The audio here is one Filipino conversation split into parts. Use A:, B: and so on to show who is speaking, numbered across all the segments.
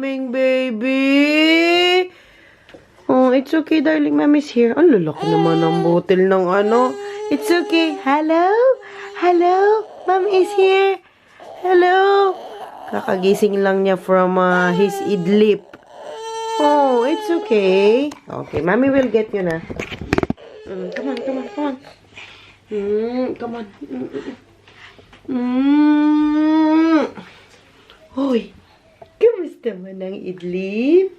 A: aming baby. Oh, it's okay, darling. Mommy's here. Ang lalaki naman ng bottle ng ano. It's okay. Hello? Hello? Mom is here. Hello? Kakagising lang niya from his idlip. Oh, it's okay. Okay, mommy will get you na. Come on, come on, come on. Come on. Hoy, kamusta man ang idlip?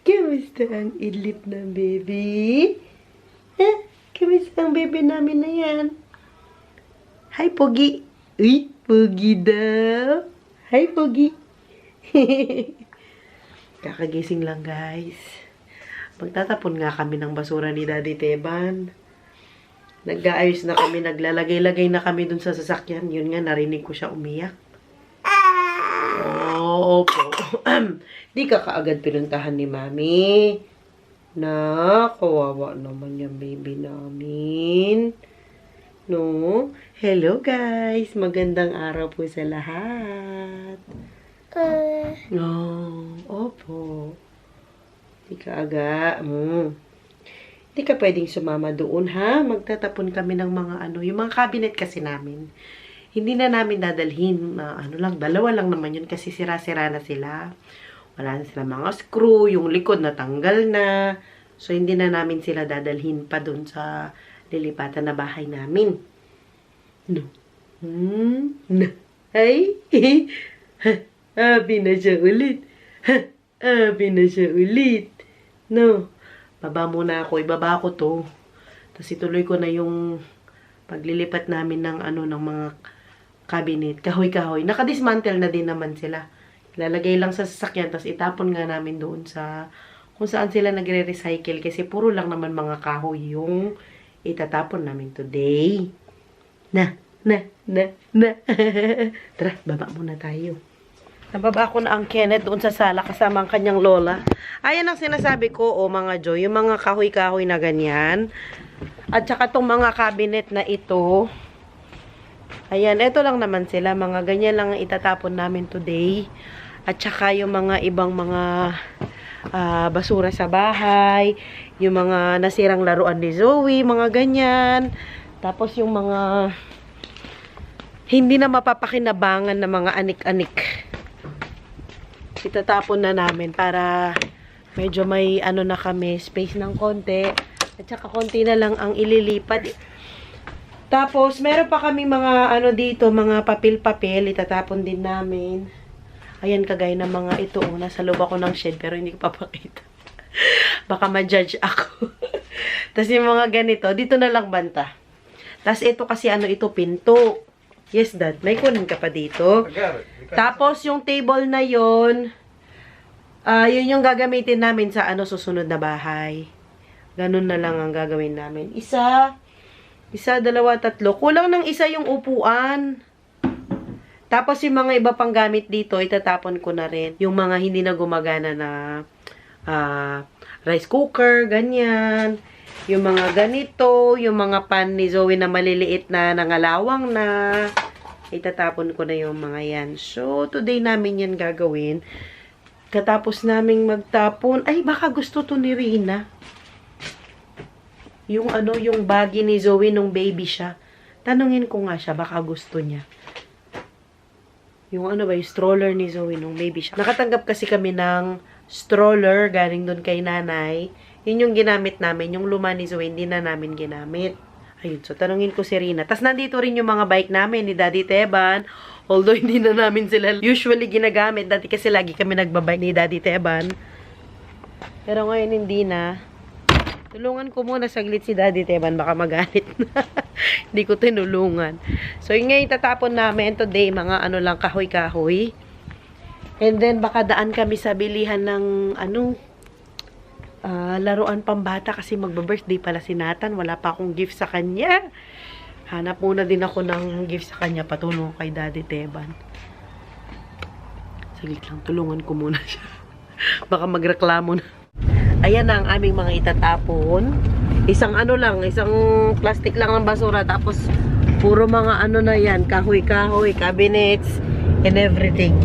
A: Kamusta ang idlip ng baby? Kamusta ang baby namin na yan? Hi, Pogi. Uy, Pogi daw. Hi, Pogi. Kakagising lang, guys. Magtatapon nga kami ng basura ni Daddy Teban. Nag-aayos na kami, naglalagay-lagay na kami dun sa sasakyan. Yun nga, narinig ko siya umiyak. Oo po. Di ka kaagad pinuntahan ni Mami. Kawawa naman yung baby namin. No? Hello, guys. Magandang araw po sa lahat. Opo. Di ka aga. Di ka pwedeng sumama doon, ha? Magtatapon kami ng mga yung mga cabinet kasi namin. Hindi na namin dadalhin. Dalawa lang naman yun kasi sira-sira na sila. Wala na sila mga screw. Yung likod natanggal na. So, hindi na namin sila dadalhin pa doon sa lilipatan na bahay namin. No. Ay. Abi na siya ulit. Abi na siya ulit. No. Baba muna ako. Ibaba ko to. Tapos ituloy ko na yung paglilipat namin ng ng mga cabinet. Kahoy-kahoy. Nakadismantle na din naman sila. Ilalagay lang sa sasakyan. Tapos itapon nga namin doon sa kung saan sila nagre-recycle. Kasi puro lang naman mga kahoy yung itatapon namin today. Na. Tara, baba muna tayo. Nababa ko na ang Kenneth doon sa sala kasama ang kanyang lola. Ayan ang sinasabi ko, mga Joy, yung mga kahoy-kahoy na ganyan. At saka itong mga cabinet na ito. Ayan, ito lang naman sila. Mga ganyan lang itatapon namin today. At saka yung mga ibang mga basura sa bahay. Yung mga nasirang laruan ni Zoe, mga ganyan. Tapos yung mga hindi na mapapakinabangan na mga anik-anik. Itatapon na namin para medyo may na kami, space ng konti. At saka konti na lang ang ililipat. Tapos, meron pa kami mga dito, mga papel-papel. Itatapon din namin. Ayan, kagaya ng mga ito. Nasa loob ako ng shed, pero hindi ko papakita. Baka ma-judge ako. Tapos yung mga ganito, dito na lang banta. Tapos ito kasi ito, pinto. Yes, Dad. May kunin ka pa dito. Tapos, yung table na yun, yun yung gagamitin namin sa susunod na bahay. Ganun na lang ang gagawin namin. Isa, dalawa, tatlo. Kulang ng isa yung upuan. Tapos, yung mga iba pang gamit dito, itatapon ko na rin. Yung mga hindi na gumagana na rice cooker, ganyan. Yung mga ganito, yung mga pan ni Zoe na maliliit na nangalawang na, itatapon ko na yung mga yan. So, today namin yan gagawin. Katapos naming magtapon, ay baka gusto to ni Rina. Yung yung baggy ni Zoe nung baby siya. Tanungin ko nga siya, baka gusto niya. Yung yung stroller ni Zoe nung baby siya. Nakatanggap kasi kami ng stroller galing doon kay nanay. Yun yung ginamit namin. Yung luma ni Zoe, hindi na namin ginamit. Ayun, so tanungin ko si Rina. Tapos nandito rin yung mga bike namin ni Daddy Teban. Although hindi na namin sila usually ginagamit. Dati kasi lagi kami nagbabike ni Daddy Teban. Pero ngayon hindi na. Tulungan ko muna saglit si Daddy Teban. Baka magalit na. Hindi ko tinulungan. So yun ngayon tatapon namin today. Mga lang kahoy-kahoy. And then baka daan kami sa bilihan ng laruan pambata kasi magba-birthday pala si Nathan. Wala pa akong gift sa kanya. Hanap muna din ako ng gift sa kanya. Patulong kay Daddy Teban. Saglit lang. Tulungan ko muna siya. Baka magreklamo na. Ayan na ang aming mga itatapon. Isang isang plastic lang ng basura. Tapos puro mga na yan. Kahoy-kahoy, cabinets, and everything.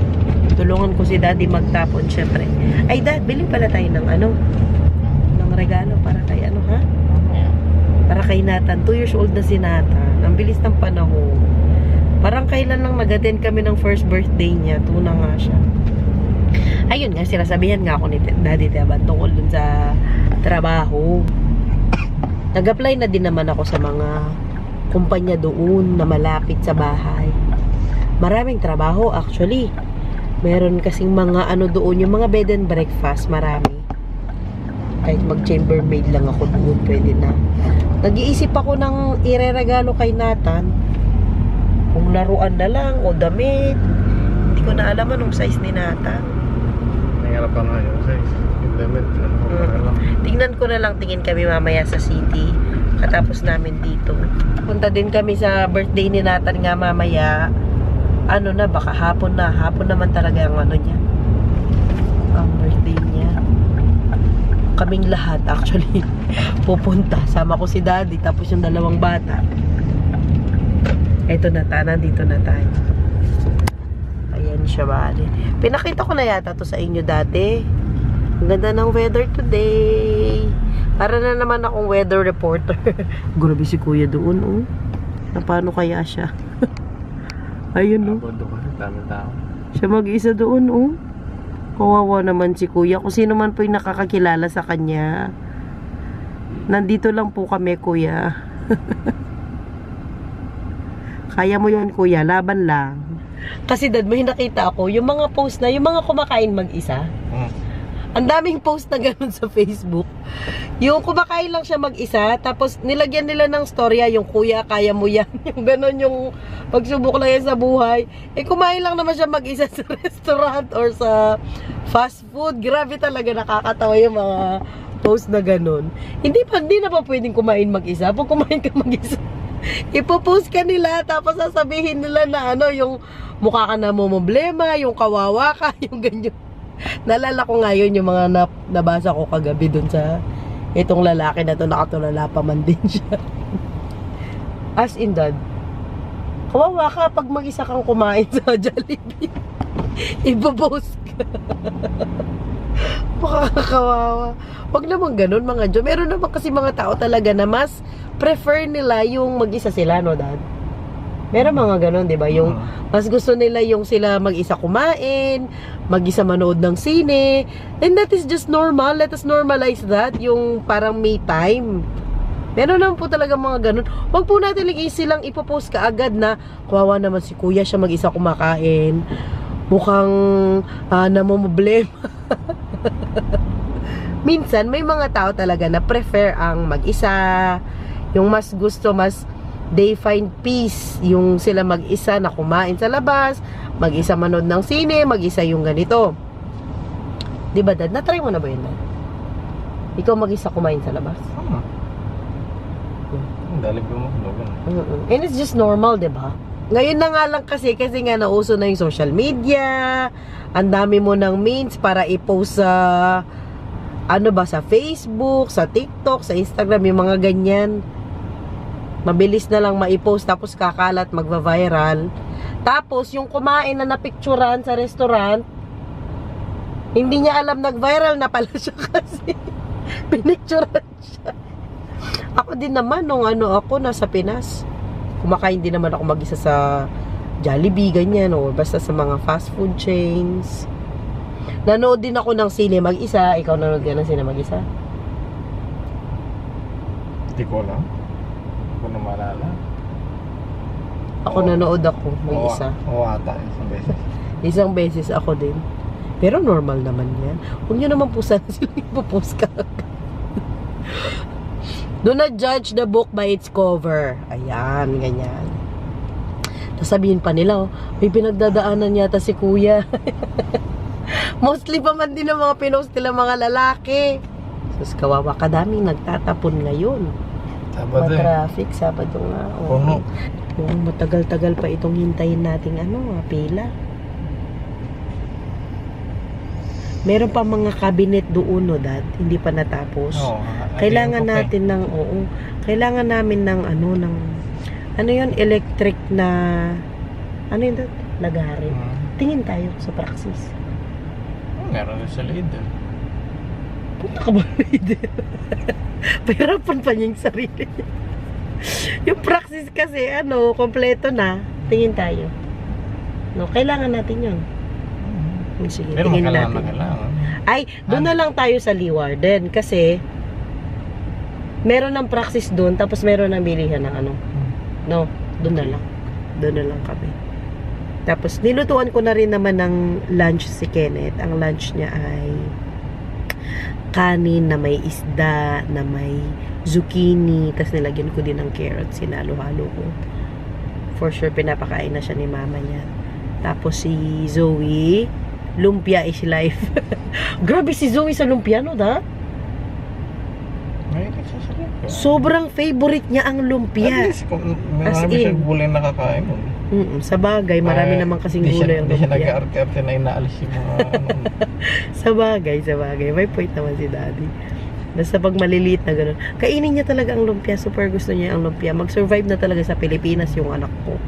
A: Tulungan ko si daddy magtapon, syempre. Ay, dad, bili pala tayo ng ano? Ng regalo para kay ano, ha? Para kay Nathan. 2 years old na si Nathan. Ang bilis ng panahon. Parang kailan lang nag-attend kami ng first birthday niya. 2 na nga siya. Ayun nga, sinasabihan nga ako ni Daddy Teban tungkol dun sa trabaho. Nag-apply na din naman ako sa mga kumpanya doon na malapit sa bahay. Maraming trabaho actually. Meron kasing mga ano doon, yung mga bed and breakfast, marami. Kahit mag-chambermaid lang ako doon, pwede na. Nag-iisip ako ng ireregalo kay Nathan. Kung laruan na lang o damit. Hindi ko na alam anong size ni Nathan.
B: Nangyarap pa nga yung size. Yung limit.
A: Tingnan ko na lang, tingin kami mamaya sa city. Katapos namin dito. Punta din kami sa birthday ni Nathan nga mamaya. Ano na, baka hapon na. Hapon naman talaga ang ano niya. Ang birthday niya. Kaming lahat actually pupunta. Sama ko si daddy tapos yung 2 bata. Eto na tayo, dito na tayo. Ayan siya, bali. Pinakita ko na yata to sa inyo dati. Ang ganda ng weather today. Para na naman akong weather reporter. Grabe si kuya doon, oh. Na paano kaya siya? Ayun, no? Siya mag-isa doon, oh. Kawawa naman si kuya. Kung sino man po yung nakakakilala sa kanya. Nandito lang po kami, kuya. Kaya mo yun, kuya. Laban lang. Kasi dad, may nakita ako, yung mga post na, yung mga kumakain mag-isa. Ang daming post na ganun sa Facebook. Yung kumakain lang siya mag-isa, tapos nilagyan nila ng storya, yung kuya, kaya mo yan. Yung ganun yung pagsubok lang yan sa buhay. Eh, kumain lang naman siya mag-isa sa restaurant or sa fast food. Grabe talaga, nakakatawa yung mga post na ganun. Hindi na pa pwedeng kumain mag-isa. Pag kumain ka mag-isa, ipopost ka nila, tapos sasabihin nila na ano, yung mukha ka na problema, yung kawawa ka, yung ganyan. Nalala ko ngayon yung mga nabasa ko kagabi dun sa itong lalaki na to, nakatulala pa man din siya. As in, dad, kawawa ka pag mag-isa kang kumain sa Jollibee. Ipopost ka. Makakawawa. Wag naman ganun, mga Jo. Meron naman kasi mga tao talaga na mas prefer nila yung mag-isa sila, no, dad? Meron mga ganun, di ba? Yung mas gusto nila yung sila mag-isa kumain, mag-isa manood ng sine. And that is just normal. Let us normalize that. Yung parang me time. Meron naman po talaga mga ganun. Wag po natin silang ipopost ka agad na kawawa naman si kuya, siya mag-isa kumakain. Mukhang namumblema. Minsan, may mga tao talaga na prefer ang mag-isa. Yung mas gusto, they find peace. Yung sila mag-isa na kumain sa labas, mag-isa manood ng sine, mag-isa yung ganito. Diba, dad? Na-try mo na ba yun, dad? Ikaw mag-isa kumain sa labas?
B: Dalig mo.
A: And it's just normal, diba? Ngayon na nga lang kasi nga nauso na yung social media. Ang dami mo ng means para i-post sa sa Facebook, sa TikTok, sa Instagram, yung mga ganyan. Mabilis na lang maipost, tapos kakalat, magva-viral. Tapos, yung kumain na napicturan sa restaurant, hindi niya alam nag-viral na pala siya kasi pinicturan siya. Ako din naman, nung ako nasa Pinas, kumakain din naman ako mag-isa sa Jollibee, ganyan, o basta sa mga fast food chains. Nanood din ako ng sine mag-isa. Ikaw nanood ka ng sine mag-isa?
B: Hindi ko alam. Hindi ko na maalala.
A: Ako nanood ako mag-isa.
B: Oo ata, isang beses.
A: Isang beses ako din. Pero normal naman yan. Huwag nyo naman po sana sila ipopost ka. Do not judge the book by its cover. Ayan, ganyan. Sasabihin pa nila, may pinagdadaanan yata si kuya. Mostly pa man din ang mga pinost nila mga lalaki. Sus, kawawa, kadaming nagtatapon ngayon.
B: Sabado
A: traffic, Sabado nga.
B: Puno.
A: Yung matagal-tagal pa itong hintayin nating pila. Meron pa mga cabinet doon, no, dad? Hindi pa natapos. Kailangan natin ng, kailangan namin ng, ng, yun, electric na, yun, dad? Lagarin. Tingin tayo sa praxis.
B: Meron na sa leader.
A: Punta ka ba leader? Pahirapan pa niya yung sarili. Yung praxis kasi, kompleto na. Tingin tayo. No, kailangan natin yun. Sige,
B: Pero
A: tingin
B: kailangan na
A: natin.
B: kailangan.
A: Ay, doon na lang tayo sa Leeuwarden kasi meron ng praxis doon tapos meron ng bilihan ng ano. No, doon na lang. Doon na lang kami. Tapos nilutuan ko na rin naman ng lunch si Kenneth. Ang lunch niya ay kanin na may isda, na may zucchini, tapos nilagyan ko din ng carrots, sinalo-halo ko. For sure, pinapakain na siya ni mama niya. Tapos si Zoe, lumpia is life. Grabe si Zoe sa lumpia, no, da?
B: May nagsasalip ka.
A: Sobrang favorite niya ang
B: At
A: lumpia.
B: least, kung
A: As
B: marami siyang
A: in.
B: gulay nakakain mo.
A: Sa bagay, marami naman kasing gulay ang
B: Hindi siya
A: lumpia.
B: nag-arte-arte na inaalis yung mga
A: Sa bagay. May point naman si daddy. Basta pag maliliit na gano'n. Kainin niya talaga ang lumpia. Super gusto niya ang lumpia. Mag-survive na talaga sa Pilipinas yung anak ko.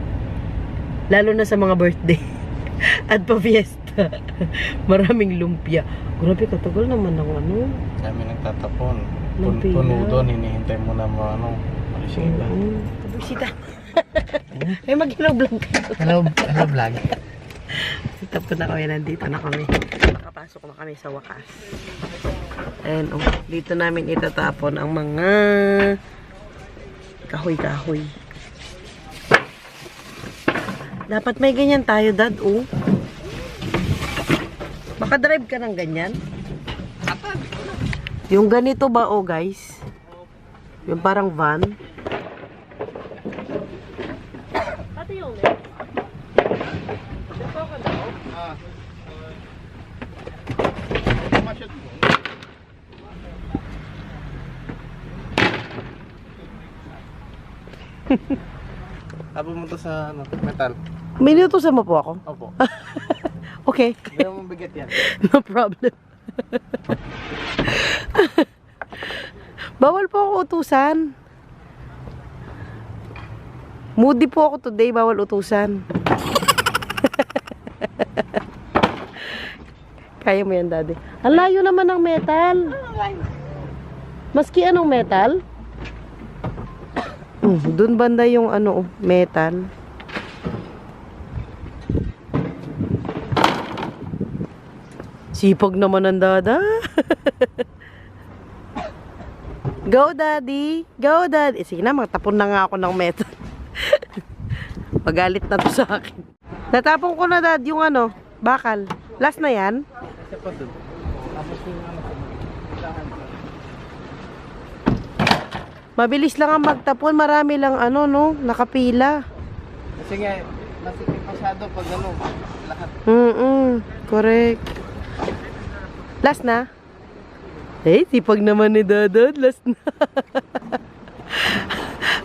A: Lalo na sa mga birthday. At pa-fiesta. Maraming lumpia. Grabe, katagal naman ng ano.
B: Kami nagtatapon.
A: Lumpia.
B: Puno doon, hinihintay mo na alis yung iba.
A: Bisita. Ay, mag-hello vlog ka.
B: Hello vlog.
A: Sita po na kami. Nandito na kami. Nakapasok na kami sa wakas. And dito namin itatapon ang mga kahoy-kahoy. Dapat may ganyan tayo, Dad, Makadrive ka ng ganyan? Yung ganito ba, guys? Yung parang van. Pati yung
B: Abo mo to sa metal.
A: Minutusan mo po ako?
B: Opo.
A: Okay.
B: Hindi mo mabigat yan.
A: No problem. Bawal po ako utusan. Moody po ako today, bawal utusan. Kaya mo yan, Daddy. Ang layo naman ng metal. Maski anong metal? Doon banda yung metal. Sipag naman ang dada. Go, Daddy. Go, Daddy. Sige na, magtapon na nga ako ng metal. Magalit na to sa akin. Natapon ko na, Dad, yung bakal. Last na yan.
B: Isa pa doon. Tapos yung
A: Mabilis lang ang magtapon. Marami lang nakapila.
B: Kasi nga, masikip masyado pag lahat.
A: Correct. Last na? Sipag naman ni Dada. Last na.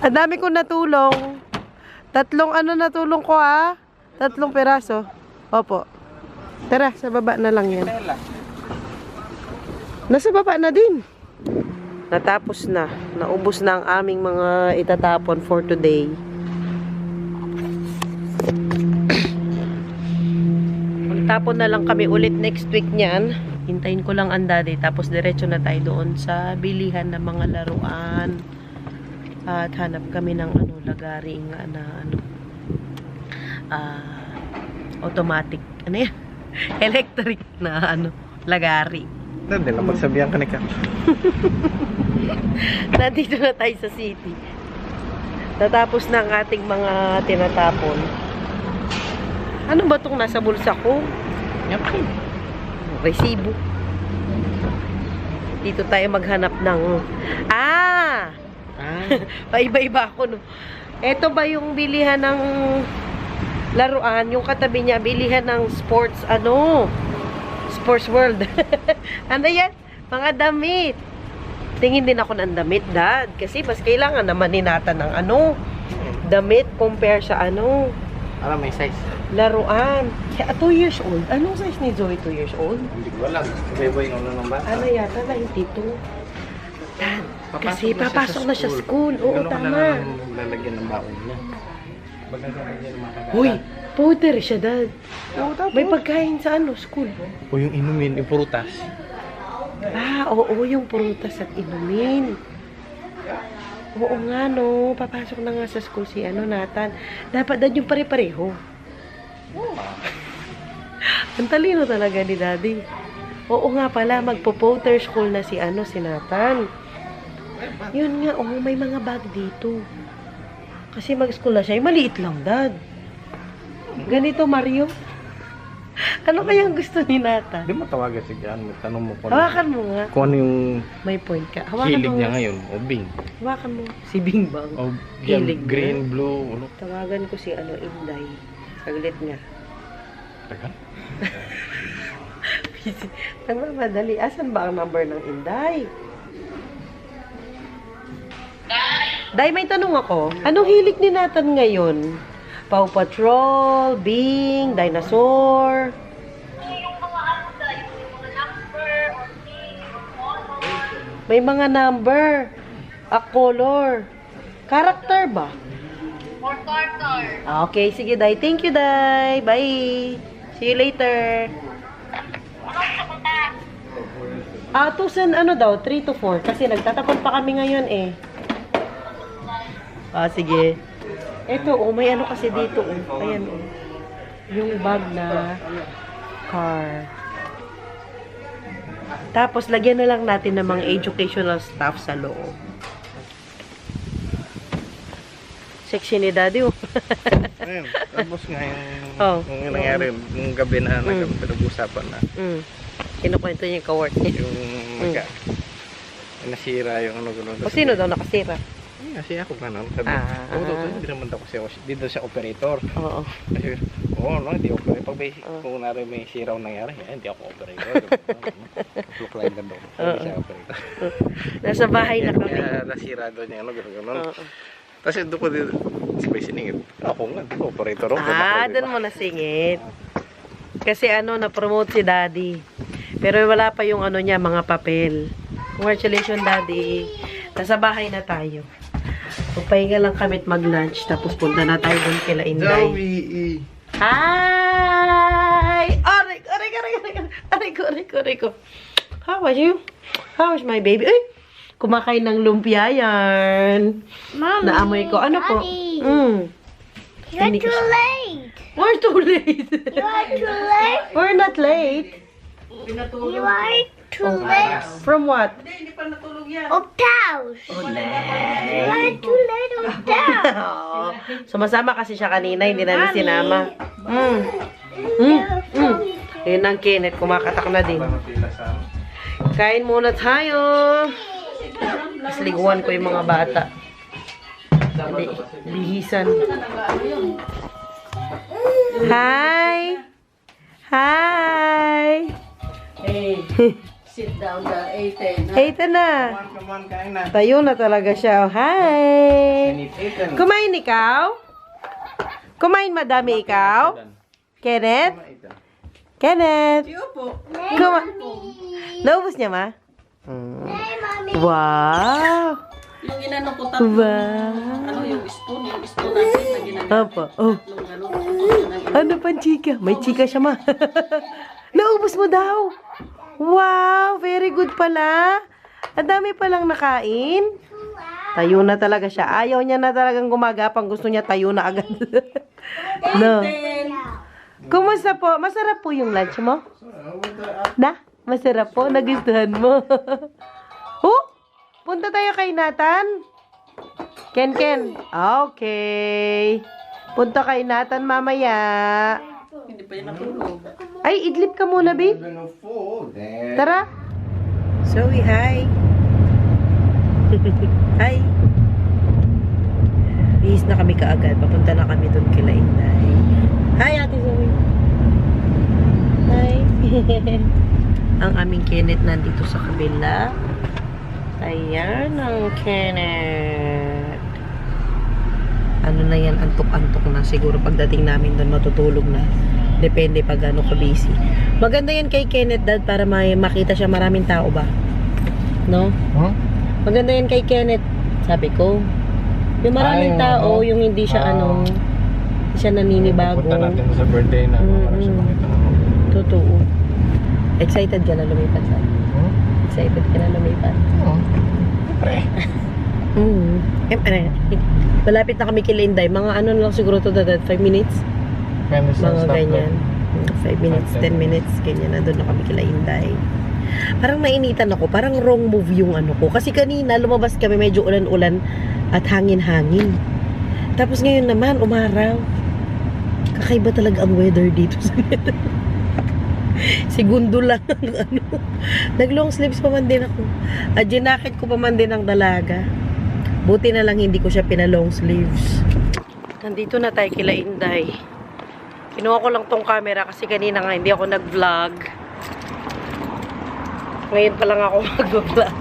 A: Ang dami kong natulong. 3 natulong ko, 3 peraso. Opo. Tara, sa baba na lang yan. Nasa baba na din. Natapos na. Naubos na ang aming mga itatapon for today. Magtapon na lang kami ulit next week niyan. Hintayin ko lang ang Daddy. Tapos diretso na tayo doon sa bilihan ng mga laruan. At hanap kami ng lagaring automatic. Ano yan? Electric na lagari.
B: Hindi lang magsabihan ka ni Kat.
A: Nandito na tayo sa city. Natapos na ang ating mga tinatapon. Ano ba itong nasa bulsa ko? Resibo. Dito tayo maghanap ng... Paiba-iba ako, no? Ito ba yung bilihan ng laruan? Yung katabi niya, bilihan ng sports, Sports World. Ano yan? Mga damit. Tingin din ako ng damit, Dad. Kasi mas kailangan naman ni Nathan ng damit compare sa
B: May size.
A: laruan. 2 years old. Anong size ni Zoe 2 years old?
B: Hindi ko alam. Iba yung ng bata.
A: Ano yata? 92. Dad, kasi papasok na siya sa school. Oo, tama.
B: Lalagyan ng baon niya. Bagay niya ng mga kagaya.
A: Huy, Porter siya, Dad.
B: Oo, tapos.
A: May pagkain sa ano, school.
B: O yung inumin, yung prutas.
A: Ah, oo, yung prutas at inumin. Oo nga, no. Papasok na nga sa school si Nathan. Dapat, Dad, yung pare-pareho. Ang talino talaga ni Daddy. Oo nga pala, magpo-Porter school na si Nathan. Yun nga, may mga bag dito. Kasi mag-school na siya. Maliit lang, Dad. Ganito, Mario. Ano kayang gusto ni Nathan?
B: Di mo tawagan si Jan, tanong mo
A: Hawakan mo nga.
B: kung ano yung
A: May point ka. Hawakan
B: hilig
A: mo
B: niya
A: nga.
B: ngayon. O Bing.
A: Hawakan mo. Si Bing Bang.
B: O
A: Hilig
B: yan, green, blue, ano.
A: Tawagan ko si Inday. Saglit nga.
B: Teka.
A: Nagmamadali. Asan ba ang number ng Inday? Day, may tanong ako. Anong hilig ni Nathan ngayon? Paw Patrol, Bing, Dinosaur. May mga number. A color. Character ba? Okay, sige, Day. Thank you, Day. Bye. See you later. Tusan, 3 to 4. Kasi nagtatapon pa kami ngayon eh. Sige. Ito, may kasi dito, Ayan, yung bag na car. Tapos, lagyan na lang natin ng mga educational stuff sa loob. Sexy ni Daddy,
B: Ayun, tapos nga yung
A: oo.
B: nangyari, nung gabi na pinag-usapan na.
A: Kinukwento niya yung ka-work niya.
B: Yung nasira yung gano'n.
A: O sino daw nakasira?
B: Kasi ako gano'n. Sabi, hindi naman daw kasi ako, di daw siya operator.
A: Oo.
B: Kasi, hindi operator. Pag kung narin may siraw nangyari, hindi ako operator. Look-line lang daw. Hindi siya operator.
A: Nasa bahay na kami.
B: Kaya nasira daw niya, gano'n. Tapos doon ko din, sabay siningit. Ako nga, di ba operator ako?
A: Doon mo nasingit. Kasi na-promote si Daddy. Pero wala pa yung niya, mga papel. Congratulations, Daddy. Nasa bahay na tayo. Magpahinga lang kami at mag-lunch. Tapos punta na tayo dun kila Inday.
B: Joey!
A: Hi! Aray ko. How are you? How is my baby? Ay! Kumakain ng lumpia yan.
C: Mommy,
A: Naamoy ko. Ano po?
C: Daddy, You're
A: Hindi ko
C: too
A: siya-
C: late.
A: We're too late.
C: You are too late.
A: We're not late.
C: You are too late.
A: From what?
C: Of house. You are too late of house.
A: Sumasama kasi siya kanina, hindi namin sinama. Yun ang Kenneth, kumakatak na din. Kain muna tayo. Mas liguan ko yung mga bata. Bihisan. Hi! Hi!
D: Hey, sit down there, Ethan.
A: Ethan na.
B: Come on, kain na.
A: Tayo na talaga siya. Hi! Kumain ikaw? Kumain madami ikaw? Kenneth? Kenneth? Naubos niya, ma?
C: Hey, mommy.
A: Wow!
D: Yung inano ko tatlo,
A: Wow!
D: yung spoon natin na ginagawa.
A: Apa? Oh,
D: Tatlong gano'n.
A: ano pang chika? May chika siya, ma. Naubos mo daw. Wow! Very good pala. Ang dami palang nakain. Tayo na talaga siya. Ayaw niya na talagang gumagapang. Gusto niya tayo na agad. No. Kumusta po? Masarap po yung lunch mo? Na? Masarap po? Nagustuhan mo? Punta tayo kay Nathan? Ken? Okay. Punta kay Nathan mamaya.
D: Hindi pa yan natulog.
A: Ay, idlip ka muna, babe. Tara. Zoe, hi. Hi. Bihis na kami kaagad. Papunta na kami doon kila Inday. Hi, Ate Zoe. Hi. Ang aming Kenneth nandito sa kabila. Ayan ang Kenneth. Ano na yan, antok-antok na. Siguro pagdating namin doon matutulog na. Depende pag ano ka busy. Maganda yan kay Kenneth, Dad, para may makita siya maraming tao ba? No?
B: Huh?
A: Maganda yan kay Kenneth, sabi ko. Yung maraming
B: Ay,
A: tao,
B: oo.
A: yung hindi siya Hindi siya naninibago.
B: Punta natin sa birthday na para sa makita naman.
A: Totoo. Excited ka na lumipat sa? Excited ka na lumipat?
B: Oo. Pre.
A: Malapit na kami kay Inday. Mga ano na lang siguro to, 5 minutes? Mga ganyan. 5 minutes, 10 minutes. Ganyan na doon na kami kay Inday. Parang nainitan ako. Parang wrong move yung ano ko. Kasi kanina lumabas kami medyo ulan-ulan at hangin-hangin. Tapos ngayon naman, umaraw. Kakaiba talaga ang weather dito sa segundo lang ang ano. Nag-long sleeves pa man din ako. At ginakit ko pa man din ang dalaga. Buti na lang hindi ko siya pina-long sleeves. Nandito na tayo kila Inday. Kinuha ko lang tong camera kasi kanina nga hindi ako nag-vlog. Ngayon pa lang ako mag-vlog.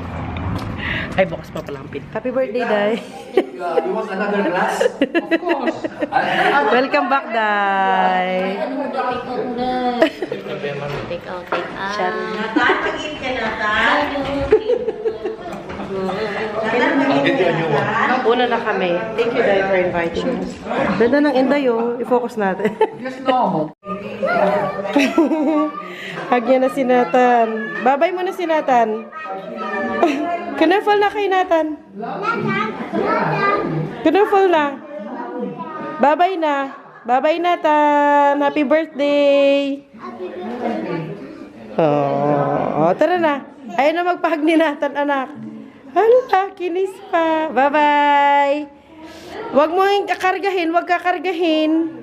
A: Ay, bukas pa pala ang pin. Happy birthday, Day.
E: You want another glass?
D: Of course.
A: Welcome back, Day.
D: Ano mo take out na? Take out, take out.
A: Siya. Una na kami. Thank you, Day, for inviting us. Ganda ng Inday, oh. I-focus natin.
E: Just normal.
A: Hug niya na si Nathan. Babay mo na si Nathan. Kinafal na kay Nathan. Kinafal na. Babay na. Babay Nathan. Happy birthday. Oh, tara na. Ayaw na magpahag ni Nathan, anak. Hala, kinis pa. Bye-bye. Huwag mo yung kakargahin. Huwag kakargahin.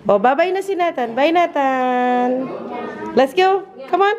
A: Oh, bye-bye na si Nathan. Bye, Nathan. Let's go. Come on.